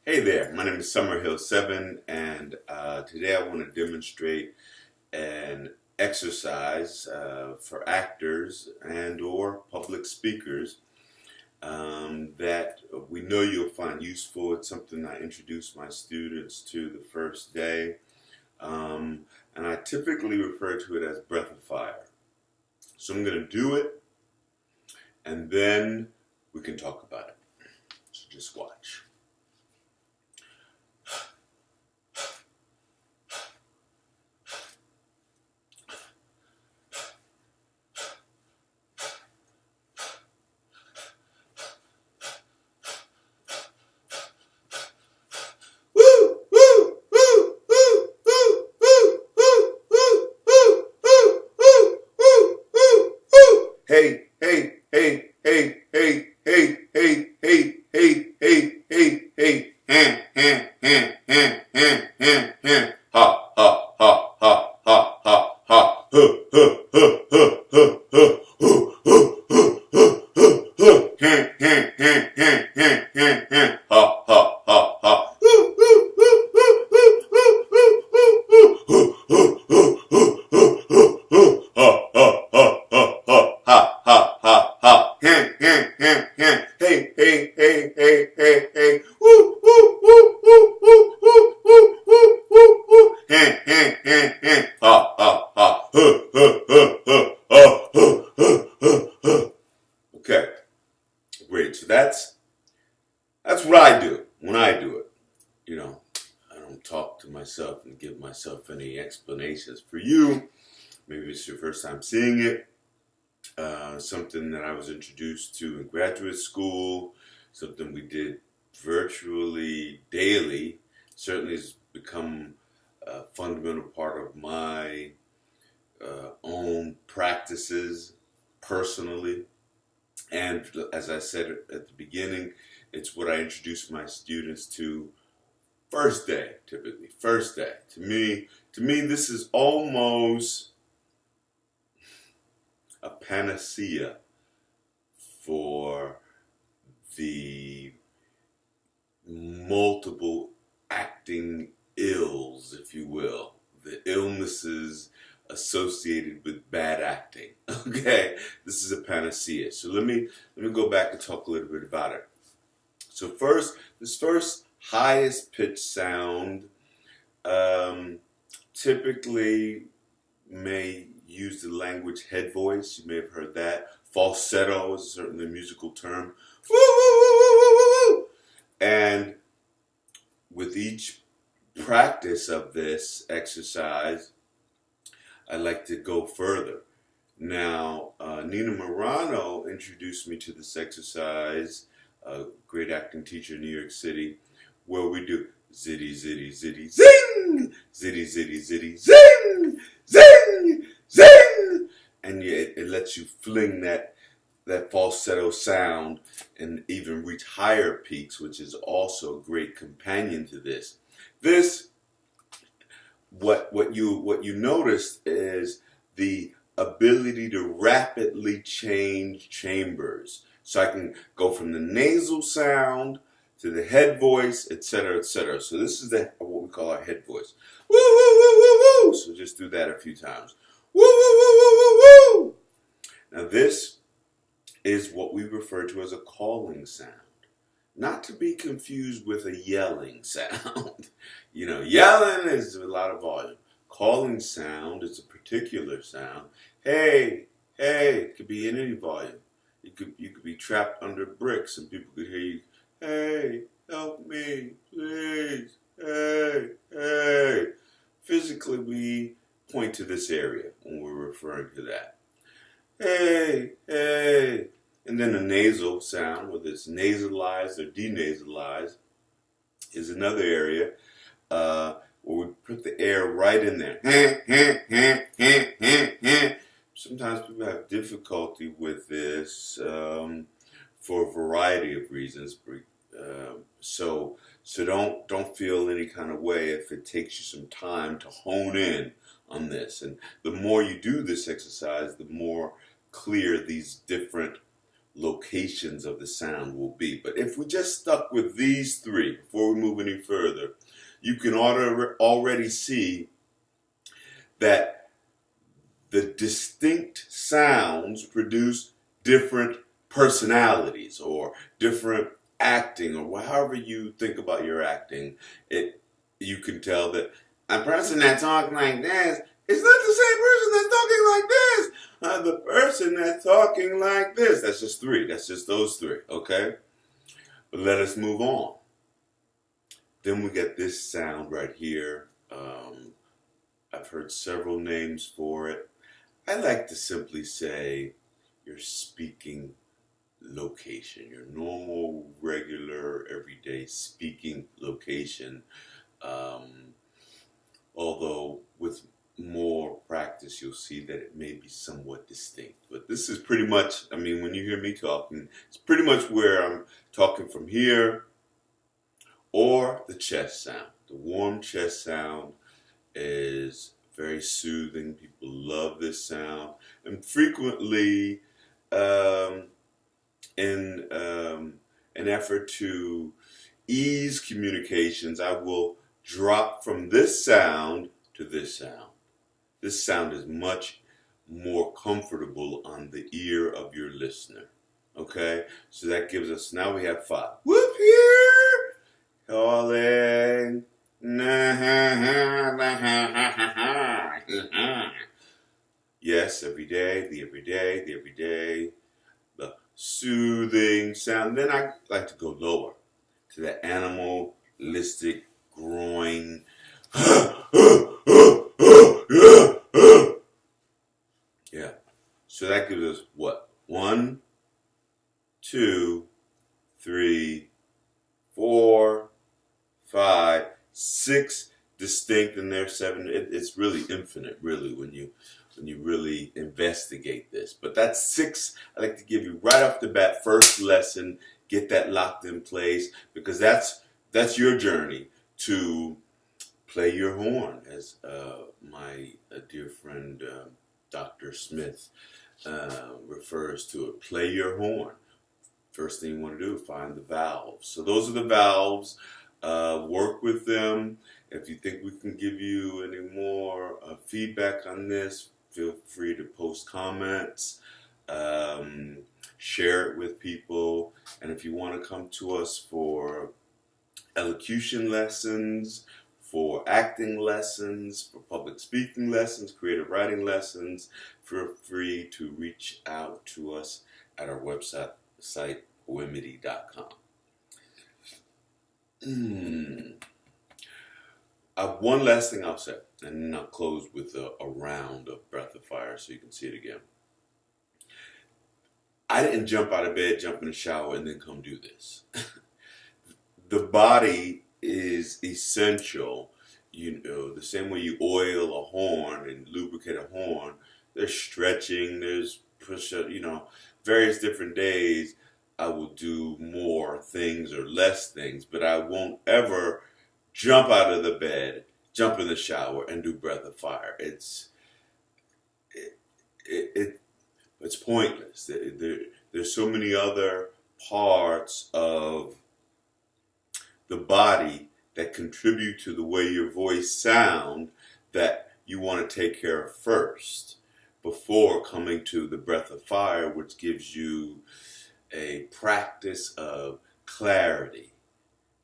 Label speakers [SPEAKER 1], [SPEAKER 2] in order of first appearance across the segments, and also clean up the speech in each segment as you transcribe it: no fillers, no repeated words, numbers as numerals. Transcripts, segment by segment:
[SPEAKER 1] Hey there, my name is Summerhill7 and today I want to demonstrate an exercise for actors and or public speakers that we know you'll find useful. It's something I introduce my students to the first day, and I typically refer to it as Breathifyer. So I'm going to do it and then we can talk about it. So just watch. Hey, hey, hey, hey, hey, hey, hey, hey, hey, hey, hey, hey, han, han, han, han, han, han, han, ha, ha, ha, ha, ha, ha, ha, huh, huh, huh, huh, huh, huh, huh, huh, huh, huh, huh, huh, han, han, han, han, han, han, han, ha, ha, ha, ha, hey, hey, hey, hey, hey, hey, woo, woo, woo, woo, woo, woo, woo, woo, woo, woo, ha, ha, ha, huh, huh, huh, huh, huh, huh, huh, huh, huh. Okay, great. So that's what I do when I do it. You know, I don't talk to myself and give myself any explanations. For you, maybe it's your first time seeing it. Something that I was introduced to in graduate school, something we did virtually daily, certainly has become a fundamental part of my own practices personally. And as I said at the beginning, it's what I introduce my students to first day, typically. First day. To me, this is almost a panacea for the multiple acting ills, if you will, the illnesses associated with bad acting. Okay, this is a panacea. So let me go back and talk a little bit about it. So this first highest pitch sound typically may use the language head voice. You may have heard that. Falsetto is certainly a musical term. And with each practice of this exercise, I like to go further. Now, Nina Morano introduced me to this exercise, a great acting teacher in New York City, where we do zitty, zitty, zitty, zing! Zitty, zitty, zitty, zing! Zing! Zing! And it lets you fling that falsetto sound and even reach higher peaks, which is also a great companion to this. What you notice is the ability to rapidly change chambers. So I can go from the nasal sound to the head voice, etc., etc. So this is what we call our head voice. Woo, woo, woo, woo, woo. So just do that a few times. Woo, woo, woo, woo, woo, woo. Now this is what we refer to as a calling sound. Not to be confused with a yelling sound. You know, yelling is a lot of volume. Calling sound is a particular sound. Hey, hey, it could be in any volume. You could be trapped under bricks and people could hear you. Hey, help me, please. Hey, hey. Physically, we point to this area when we're referring to that. Hey, hey. And then the nasal sound, whether it's nasalized or denasalized, is another area where we put the air right in there. Sometimes people have difficulty with this for a variety of reasons. So don't feel any kind of way if it takes you some time to hone in on this. And the more you do this exercise, the more clear these different locations of the sound will be. But if we just stuck with these three, before we move any further, you can already see that the distinct sounds produce different personalities or different acting, or however you think about your acting. You can tell that a person that's talking like this is not the same person that's talking like this. The person that's talking like this. That's just three. That's just those three, okay? But let us move on. Then we get this sound right here. I've heard several names for it. I like to simply say your speaking location, your normal, regular, everyday speaking location. Although with more practice, you'll see that it may be somewhat distinct. But this is pretty much, I mean, when you hear me talking, it's pretty much where I'm talking from here, or the chest sound. The warm chest sound is very soothing. People love this sound. And frequently, in an effort to ease communications, I will drop from this sound to this sound. This sound is much more comfortable on the ear of your listener. Okay? So that gives us, now we have 5. Whoop here! Calling. Yes, every day, the everyday, the soothing sound. Then I like to go lower to the animalistic groin. Yeah. So that gives us what? 1, 2, 3, 4, 5, 6 distinct, and there's 7. It's really infinite, really, when you really investigate this. But that's 6 I like to give you right off the bat, first lesson. Get that locked in place, because that's your journey to play your horn, as my dear friend Dr. Smith refers to it. Play your horn. First thing you want to do is find the valves. So those are the valves. Work with them. If you think we can give you any more feedback on this, feel free to post comments, share it with people. And if you want to come to us for elocution lessons, for acting lessons, for public speaking lessons, creative writing lessons, feel free to reach out to us at our website, Poemedy.com. One last thing I'll say, and then I'll close with a round of Breathifyer so you can see it again. I didn't jump out of bed, jump in the shower, and then come do this. The body is essential. You know, the same way you oil a horn and lubricate a horn, there's stretching, there's push-up, various different days I will do more things or less things, but I won't ever jump out of the bed, jump in the shower, and do Breathifyer. It's pointless. There's so many other parts of the body that contribute to the way your voice sound that you want to take care of first before coming to the Breathifyer, which gives you a practice of clarity,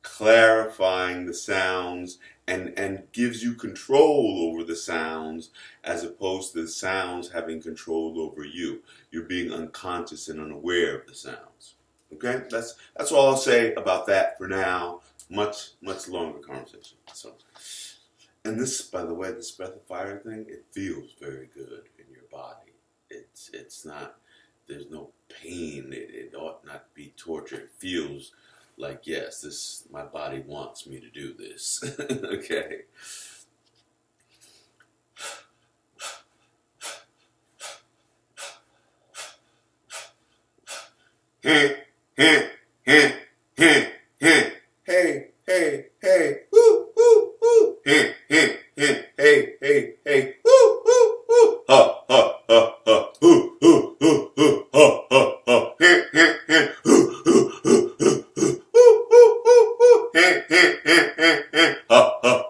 [SPEAKER 1] clarifying the sounds, and gives you control over the sounds as opposed to the sounds having control over you. You're being unconscious and unaware of the sounds. Okay, that's all I'll say about that for now. Much longer conversation. So, and this, by the way, this Breathifyer thing, it feels very good in your body. It's not. There's no pain. It ought not be torture. It feels like, yes, my body wants me to do this. Okay. Hey, woo, woo, woo. Hey, woo, woo, woo. Ha, ha, ha, ha, hoo, hoo, hoo, hoo, ha, ha, ha. Ha, ha,